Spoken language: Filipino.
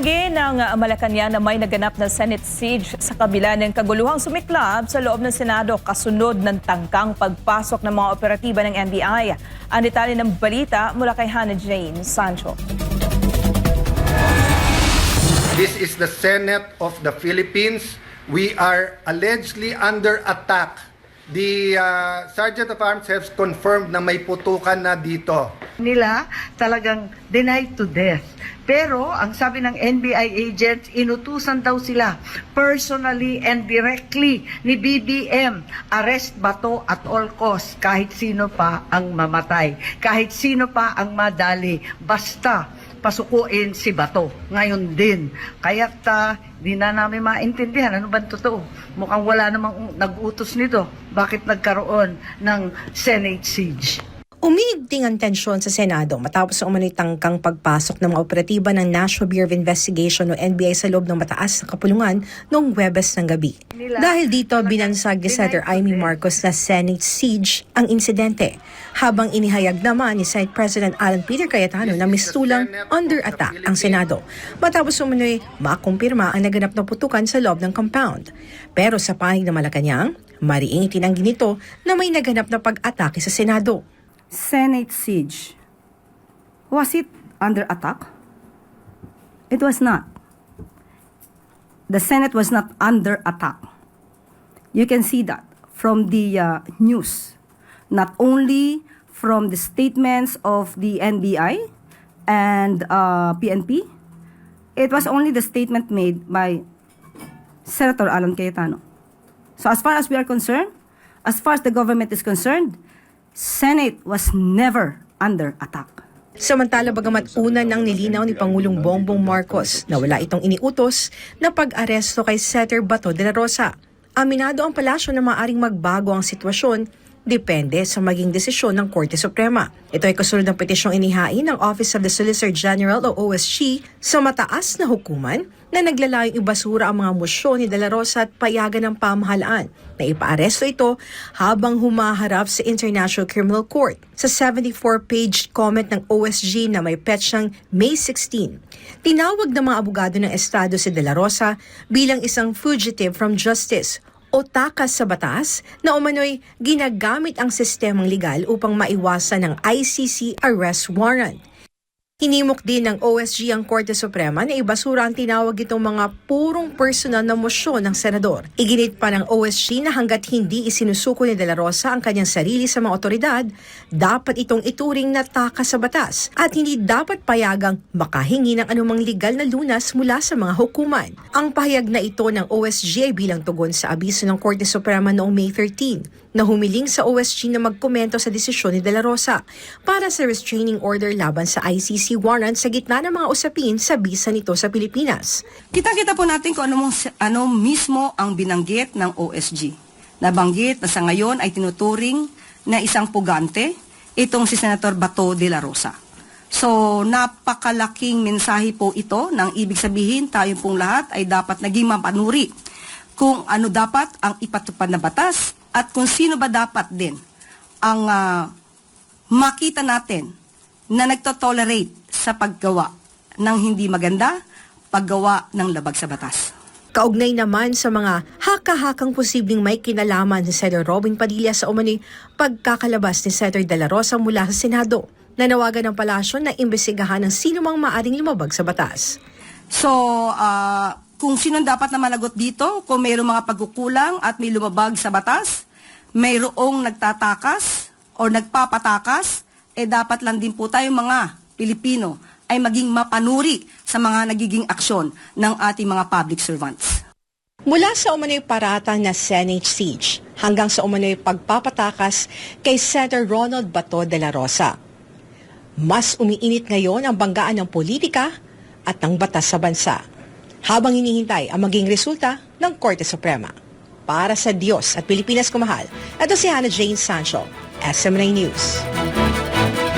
Itinanggi ng Malacanang na may naganap na Senate siege sa kabila ng kaguluhang sumiklab sa loob ng Senado kasunod ng tangkang pagpasok ng mga operatiba ng NBI. Ang detalye ng balita mula kay Hannah Jane Sancho. This is the Senate of the Philippines. We are allegedly under attack. The Sergeant of Arms has confirmed na may putukan na dito. Nila talagang denied to death. Pero ang sabi ng NBI agents, inutusan daw sila personally and directly ni BBM. Arrest Bato at all costs, kahit sino pa ang mamatay, kahit sino pa ang madali, basta pasukuin si Bato. Ngayon din. Kaya't di na namin maintindihan ano ba totoo. Mukhang wala namang nag-utos nito. Bakit nagkaroon ng Senate siege? Umiigting ang tensyon sa Senado matapos ang umano'y tangkang pagpasok ng mga operatiba ng National Bureau of Investigation o NBI sa loob ng mataas na kapulungan noong Huwebes ng gabi. Dahil dito, binansag ni Senator Amy Marcos na Senate siege ang insidente, habang inihayag naman ni Senate President Alan Peter Cayetano na mistulang under attack ang Senado matapos umano'y makumpirma ang naganap na putukan sa loob ng compound. Pero sa panig ng Malacanang, mariing itinanggi nito na may naganap na pag-atake sa Senado. Senate siege. Was it under attack? It was not. The Senate was not under attack. You can see that from the news, not only from the statements of the NBI and PNP. It was only the statement made by Senator Alan Cayetano. So as far as we are concerned, as far as the government is concerned, Senate was never under attack. Samantala, bagamat una nang nilinaw ni Pangulong Bongbong Marcos na wala itong iniutos na pag-aresto kay Senator Bato de la Rosa, aminado ang palasyo na maaaring magbago ang sitwasyon depende sa maging desisyon ng Korte Suprema. Ito ay kasunod ng petisyong inihain ng Office of the Solicitor General o OSG sa mataas na hukuman na naglalayong ibasura ang mga mosyon ni De La Rosa at payagan ng pamahalaan na ipaaresto ito habang humaharap sa International Criminal Court. Sa 74-page comment ng OSG na may petsyang May 16, tinawag ng mga abogado ng Estado si De La Rosa bilang isang fugitive from justice o takas sa batas na umano'y ginagamit ang sistemang legal upang maiwasan ng ICC arrest warrant. Hinimok din ng OSG ang Korte Suprema na ibasura ang tinawag itong mga purong personal na mosyon ng senador. Iginit pa ng OSG na hanggat hindi isinusuko ni De La Rosa ang kanyang sarili sa mga otoridad, dapat itong ituring na takas sa batas at hindi dapat payagang makahingi ng anumang legal na lunas mula sa mga hukuman. Ang pahayag na ito ng OSG ay bilang tugon sa abiso ng Korte Suprema noong May 13 na humiling sa OSG na magkomento sa desisyon ni De La Rosa para sa restraining order laban sa ICC warrant sa gitna ng mga usapin sa bisa nito sa Pilipinas. Kita-kita po natin kung ano mismo ang binanggit ng OSG. Nabanggit na sa ngayon ay tinuturing na isang pugante itong si Senator Bato de la Rosa. So, napakalaking mensahe po ito nang ibig sabihin tayong pong lahat ay dapat naging mapanuri kung ano dapat ang ipatupad na batas at kung sino ba dapat din ang makita natin na nagtotolerate sa paggawa ng hindi maganda, paggawa ng labag sa batas. Kaugnay naman sa mga haka-hakang posibleng may kinalaman si Senator Robin Padilla sa umano'y pagkakalabas ni Senator De La Rosa mula sa Senado, nanawagan ng palasyo na imbestigahan ng sino mang maaring lumabag sa batas. So, kung sino dapat na managot dito, kung mayroong mga pagkukulang at may lumabag sa batas, mayroong nagtatakas o nagpapatakas, dapat lang din po tayong mga Pilipino ay maging mapanuri sa mga nagiging aksyon ng ating mga public servants. Mula sa umano'y paratang na Senate siege hanggang sa umano'y pagpapatakas kay Senator Ronald Bato de la Rosa, mas umiinit ngayon ang banggaan ng politika at ng batas sa bansa habang hinihintay ang maging resulta ng Korte Suprema. Para sa Diyos at Pilipinas kumahal, ito si Hannah Jane Sancho, SMNI News.